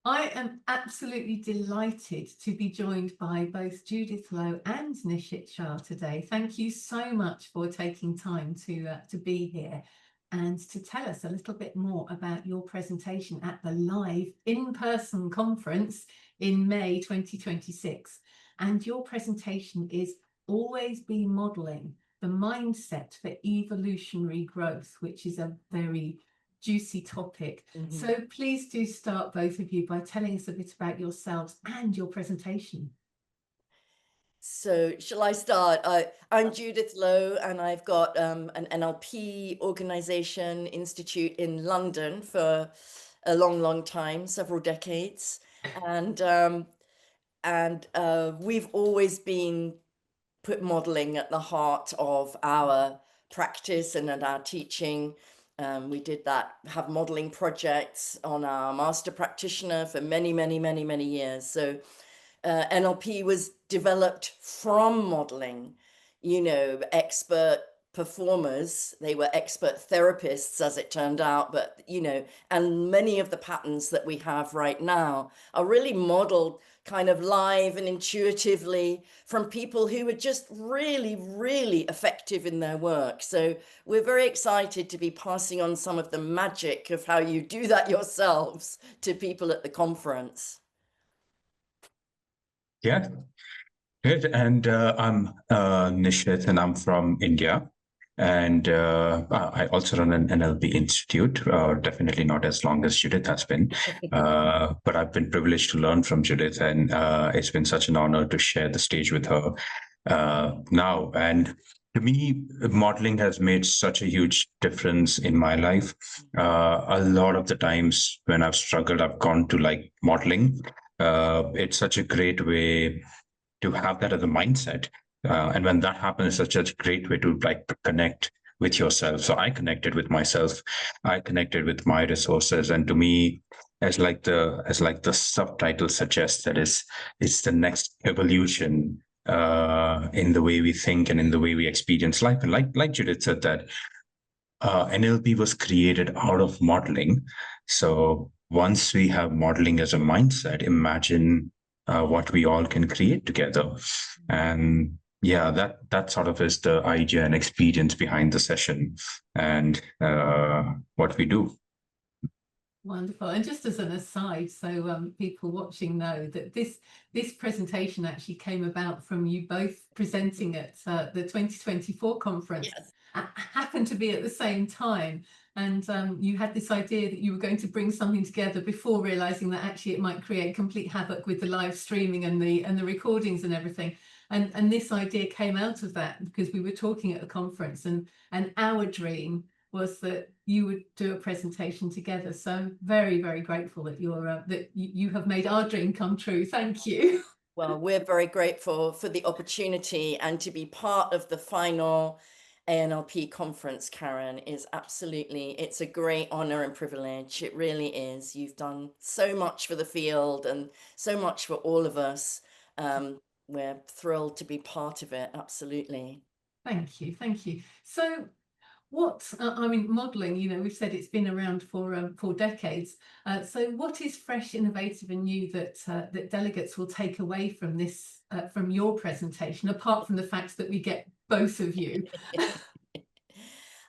I am absolutely delighted to be joined by both Judith Lowe and Nishith Shah today. Thank you so much for taking time to be here and to tell us a little bit more about your presentation at the live in-person conference in May 2026. And your presentation is Always Be Modeling the Mindset for Evolutionary Growth, which is a very juicy topic. So please do start, both of you, by telling us a bit about yourselves and your presentation. So shall I start? I'm Judith Lowe, and I've got an NLP organization institute in London for a long time, several decades. And we've always been put modeling at the heart of our practice and at our teaching. We did that, have modeling projects on our master practitioner for many years. So NLP was developed from modeling, expert performers. They were expert therapists, as it turned out, but, and many of the patterns that we have right now are really modeled kind of live and intuitively from people who are just really effective in their work. So we're very excited to be passing on some of the magic of how you do that yourselves to people at the conference. Yeah, good. And I'm Nishith, and I'm from India. And I also run an NLP institute, definitely not as long as Judith has been. But I've been privileged to learn from Judith, and it's been such an honor to share the stage with her now. And to me, modeling has made such a huge difference in my life. A lot of the times when I've struggled, I've gone to like modeling. It's such a great way to have that as a mindset. And when that happens, it's such a great way to like connect with yourself. So I connected with myself, I connected with my resources, and to me, as like the subtitle suggests, that it's the next evolution in the way we think and in the way we experience life. And like Judith said, that NLP was created out of modeling. So once we have modeling as a mindset, imagine what we all can create together. And yeah, that sort of is the idea and experience behind the session and what we do. Wonderful. And just as an aside, so people watching know that this presentation actually came about from you both presenting at the 2024 conference. Yes. Happened to be at the same time, and you had this idea that you were going to bring something together before realizing that actually it might create complete havoc with the live streaming and the recordings and everything. And this idea came out of that because we were talking at the conference, and our dream was that you would do a presentation together. So I'm very grateful that you have made our dream come true. Thank you. Well, we're very grateful for the opportunity, and to be part of the final ANLP conference, Karen, is absolutely, it's a great honor and privilege. It really is. You've done so much for the field and so much for all of us. We're thrilled to be part of it. Absolutely. Thank you. So I mean, modeling, we've said it's been around for decades. So what is fresh, innovative and new that delegates will take away from this, from your presentation, apart from the fact that we get both of you?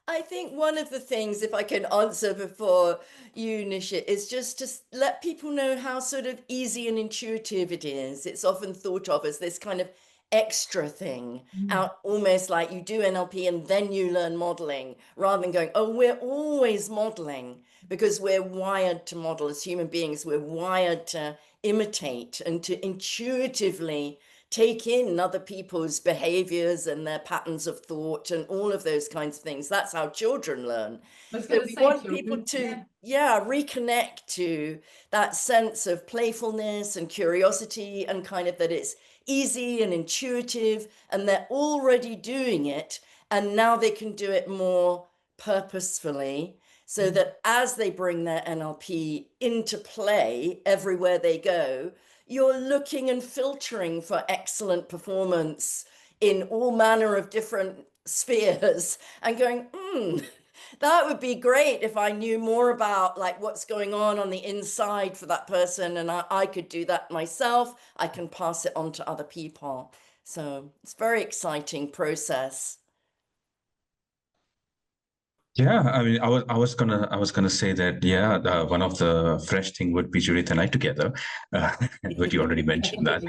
I think one of the things, if I can answer before you, Nisha, is just to let people know how sort of easy and intuitive it is. It's often thought of as this kind of extra thing, out almost like you do NLP and then you learn modeling, rather than going, oh, we're always modeling, because we're wired to model as human beings. We're wired to imitate and to intuitively take in other people's behaviors and their patterns of thought and all of those kinds of things. That's how children learn. So we want people to reconnect to that sense of playfulness and curiosity, and kind of that it's easy and intuitive, and they're already doing it, and now they can do it more purposefully, so that as they bring their NLP into play everywhere they go, you're looking and filtering for excellent performance in all manner of different spheres and going, That would be great if I knew more about like what's going on the inside for that person, and I could do that myself. I can pass it on to other people. So it's a very exciting process. Yeah, I mean, I was gonna say that, yeah, one of the fresh thing would be Judith and I together, but you already mentioned that.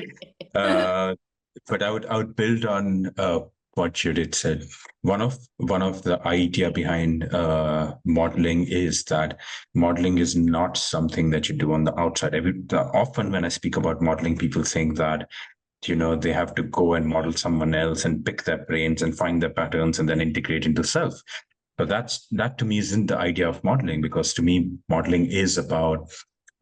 But I would build on what Judith said. One of the idea behind modeling is that modeling is not something that you do on the outside. Often when I speak about modeling, people think that they have to go and model someone else and pick their brains and find their patterns and then integrate into self. So that to me isn't the idea of modeling, because to me, modeling is about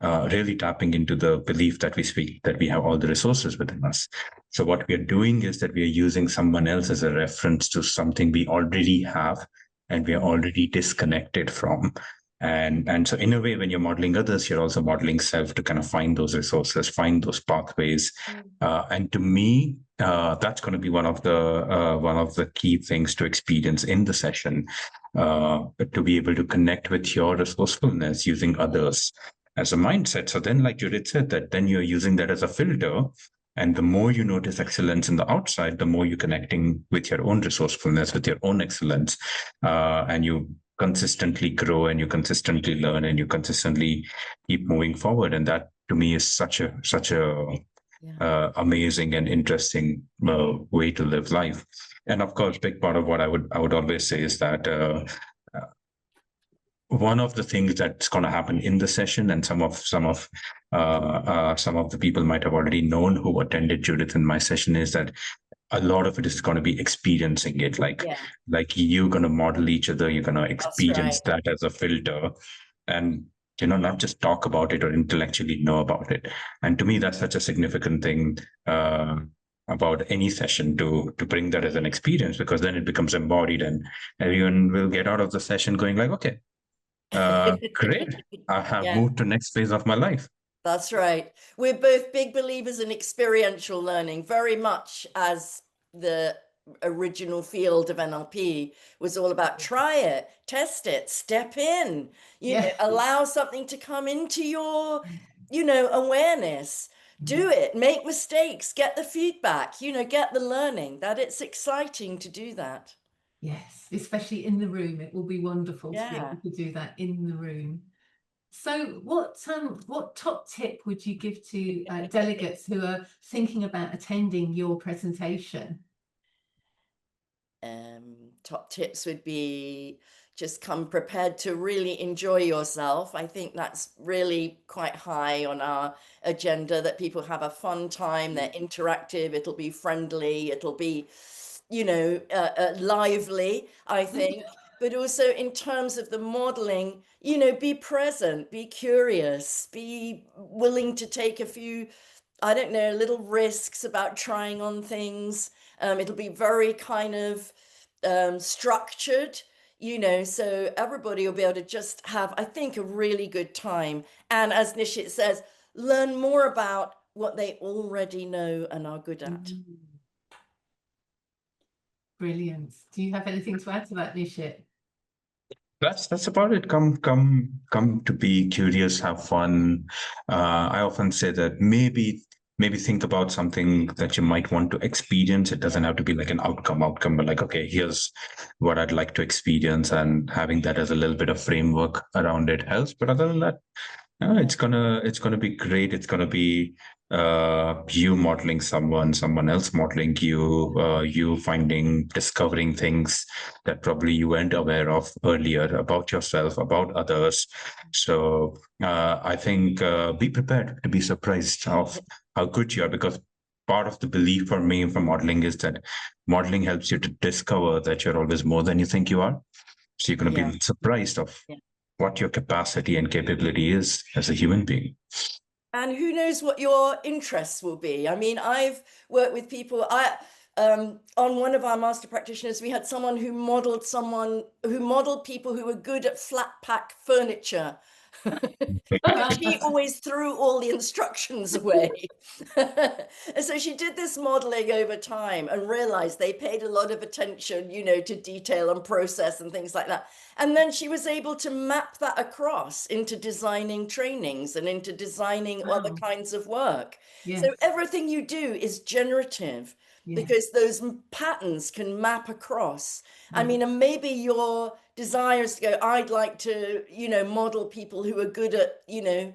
really tapping into the belief that we have all the resources within us. So what we are doing is that we are using someone else as a reference to something we already have and we are already disconnected from. And so in a way, when you're modeling others, you're also modeling self to kind of find those resources, find those pathways. And to me, that's going to be one of the key things to experience in the session, to be able to connect with your resourcefulness using others as a mindset. So then, like Judith said, that then you're using that as a filter. And the more you notice excellence in the outside, the more you're connecting with your own resourcefulness, with your own excellence. And you consistently grow and you consistently learn and you consistently keep moving forward. And that to me is such a amazing and interesting way to live life. And of course, big part of what I would always say is that one of the things that's going to happen in the session, and some of the people might have already known who attended Judith in my session, is that a lot of it is going to be experiencing it, like you're going to model each other, you're going to experience that as a filter, and not just talk about it or intellectually know about it. And to me, that's such a significant thing about any session, to bring that as an experience, because then it becomes embodied and everyone will get out of the session going like, okay, great, I have moved to next phase of my life. That's right. We're both big believers in experiential learning, very much as the original field of NLP was all about. Try it, test it, step in, allow something to come into your, awareness, do it, make mistakes, get the feedback, get the learning. That it's exciting to do that. Yes, especially in the room. It will be wonderful to be able to do that in the room. So what top tip would you give to delegates who are thinking about attending your presentation? Top tips would be just come prepared to really enjoy yourself. I think that's really quite high on our agenda, that people have a fun time, they're interactive, it'll be friendly, it'll be, lively, I think. But also in terms of the modeling, be present, be curious, be willing to take a few, little risks about trying on things. It'll be very kind of structured, so everybody will be able to just have, I think, a really good time. And as Nishith says, learn more about what they already know and are good at. Brilliant. Do you have anything to add to that, Nishith? That's about it. Come to be curious, have fun. I often say that maybe think about something that you might want to experience. It doesn't have to be like an outcome, but like, okay, here's what I'd like to experience, and having that as a little bit of framework around it helps. But other than that, it's gonna be great. It's gonna be you modeling someone else modeling you, you discovering things that probably you weren't aware of earlier about yourself, about others. So I think be prepared to be surprised of how good you are, because part of the belief for me from modeling is that modeling helps you to discover that you're always more than you think you are. So you're going to be surprised of what your capacity and capability is as a human being. And who knows what your interests will be. I mean, I've worked with people. On one of our master practitioners, we had someone who modeled people who were good at flat pack furniture. But she always threw all the instructions away. And so she did this modeling over time and realized they paid a lot of attention, you know, to detail and process and things like that. And then she was able to map that across into designing trainings and into designing Wow. other kinds of work. Yes. So everything you do is generative. Yes. Because those patterns can map across. I Yes. mean, and maybe your desire is to go, I'd like to, you know, model people who are good at, you know,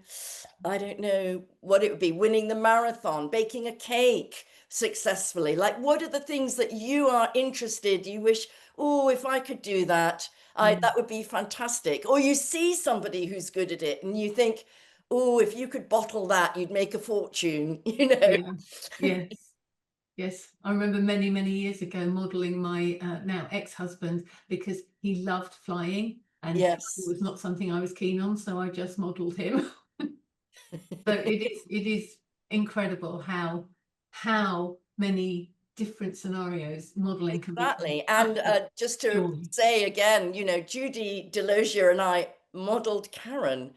I don't know what it would be, winning the marathon, baking a cake successfully. Like, what are the things that you are interested, you wish, oh, if I could do that, that would be fantastic. Or you see somebody who's good at it and you think, oh, if you could bottle that, you'd make a fortune, you know. Yeah. Yes. Yes, I remember many, many years ago modelling my now ex-husband because he loved flying and Yes. it was not something I was keen on, so I just modelled him. So it is incredible how many different scenarios modelling can be. Exactly. And just to say again, you know, Judy Delozier and I modeled Karen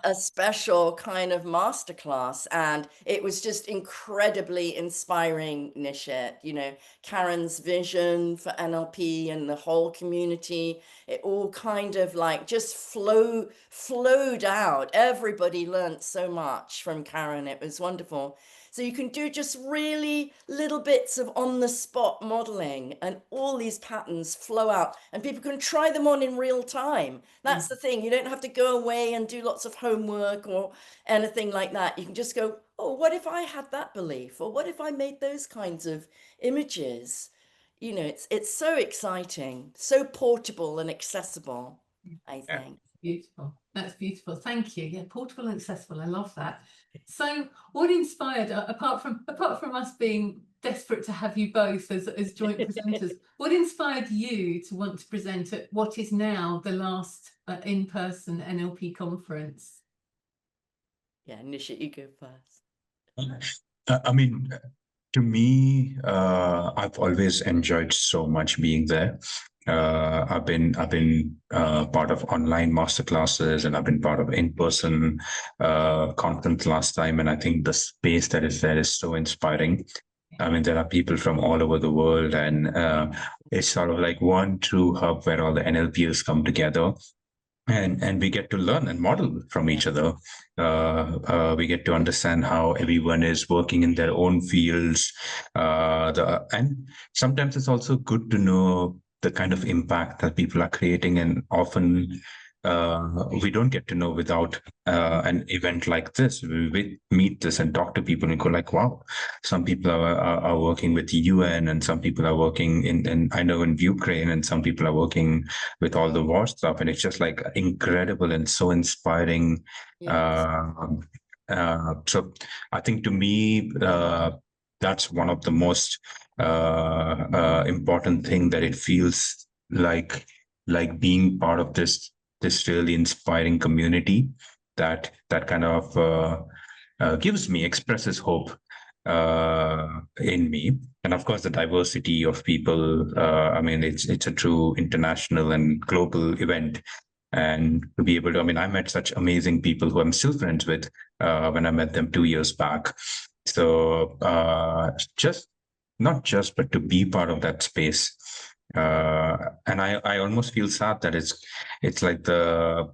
a special kind of masterclass, and it was just incredibly inspiring, Nishith. You know, Karen's vision for NLP and the whole community, it all kind of like just flowed out. Everybody learned so much from Karen. It was wonderful. So you can do just really little bits of on-the-spot modeling and all these patterns flow out and people can try them on in real time. That's the thing. You don't have to go away and do lots of homework or anything like that. You can just go, oh, what if I had that belief? Or what if I made those kinds of images? You know, it's so exciting, so portable and accessible, I think. Beautiful. That's beautiful. Thank you. Yeah, portable and accessible. I love that. So what inspired, apart from us being desperate to have you both as joint presenters, what inspired you to want to present at what is now the last in-person NLP conference? Yeah, Nishith, you go first. I mean, to me, I've always enjoyed so much being there. I've been part of online masterclasses and I've been part of in-person conference last time, and I think the space that is there is so inspiring. I mean, there are people from all over the world, and it's sort of like one true hub where all the NLPers come together. And we get to learn and model from each other. We get to understand how everyone is working in their own fields. And sometimes it's also good to know the kind of impact that people are creating. And often we don't get to know without an event like this. We meet this and talk to people and go like, wow, some people are working with the UN and some people are working in I know in Ukraine, and some people are working with all the war stuff. And it's just like incredible and so inspiring. Yes. So I think to me, that's one of the most important thing, that it feels like being part of this really inspiring community that kind of expresses hope in me. And of course, the diversity of people. I mean, it's a true international and global event. And to be able to, I mean, I met such amazing people who I'm still friends with when I met them 2 years back. So but to be part of that space. And I almost feel sad that it's like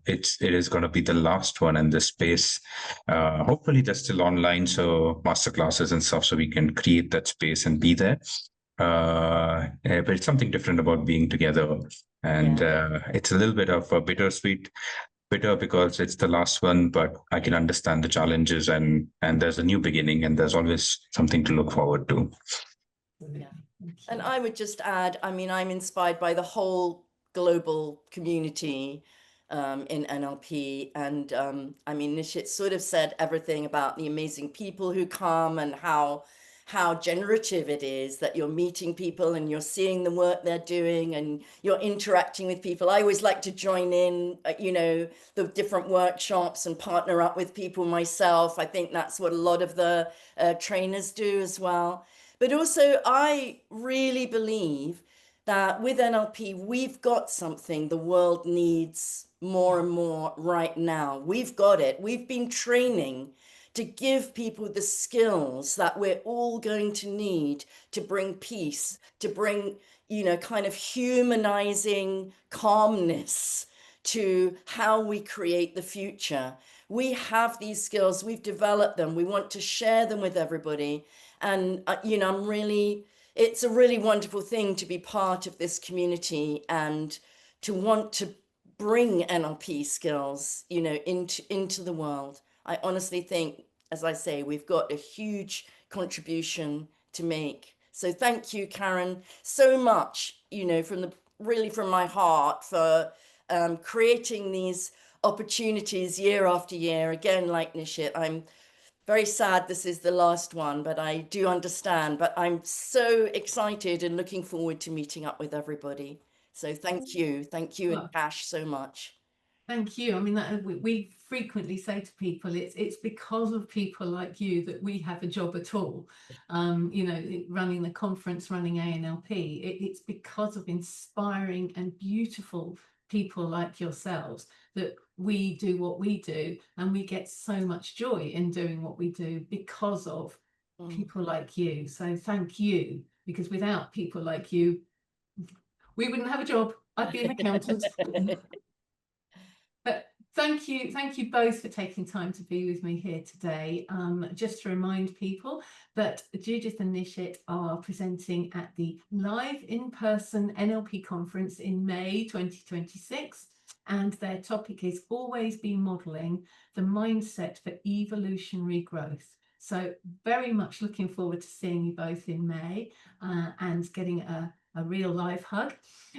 it is going to be the last one in this space. Hopefully they're still online, so masterclasses and stuff, so we can create that space and be there. But it's something different about being together, and it's a little bit of a bittersweet. Bitter because it's the last one, but I can understand the challenges, and there's a new beginning, and there's always something to look forward to. Yeah. And I would just add, I mean, I'm inspired by the whole global community in NLP. And I mean, Nishith sort of said everything about the amazing people who come and how generative it is that you're meeting people and you're seeing the work they're doing and you're interacting with people. I always like to join in, you know, the different workshops and partner up with people myself. I think that's what a lot of the trainers do as well. But also, I really believe that with NLP, we've got something the world needs more and more right now. We've got it. We've been training to give people the skills that we're all going to need to bring peace, to bring, you know, kind of humanizing calmness to how we create the future. We have these skills, we've developed them, we want to share them with everybody. And, you know, it's a really wonderful thing to be part of this community and to want to bring NLP skills, you know, into the world. I honestly think, as I say, we've got a huge contribution to make. So thank you, Karen, so much, you know, really from my heart for creating these opportunities year after year. Again, like Nishith, I'm very sad this is the last one, but I do understand. But I'm so excited and looking forward to meeting up with everybody. So thank you and Cash so much. Thank you. I mean, we frequently say to people, it's because of people like you that we have a job at all. You know, running the conference, running ANLP, it's because of inspiring and beautiful people like yourselves that we do what we do, and we get so much joy in doing what we do because of people like you. So thank you, because without people like you, we wouldn't have a job. I'd be an accountant. But thank you both for taking time to be with me here today. Just to remind people that Judith and Nishith are presenting at the live in-person NLP conference in May 2026, and their topic is Always Be Modeling the Mindset for Evolutionary Growth. So very much looking forward to seeing you both in May and getting a real live hug.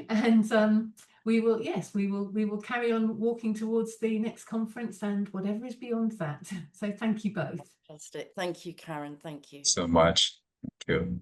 And we will carry on walking towards the next conference and whatever is beyond that. So thank you both. Fantastic. Thank you, Karen. Thank you so much. Thank you.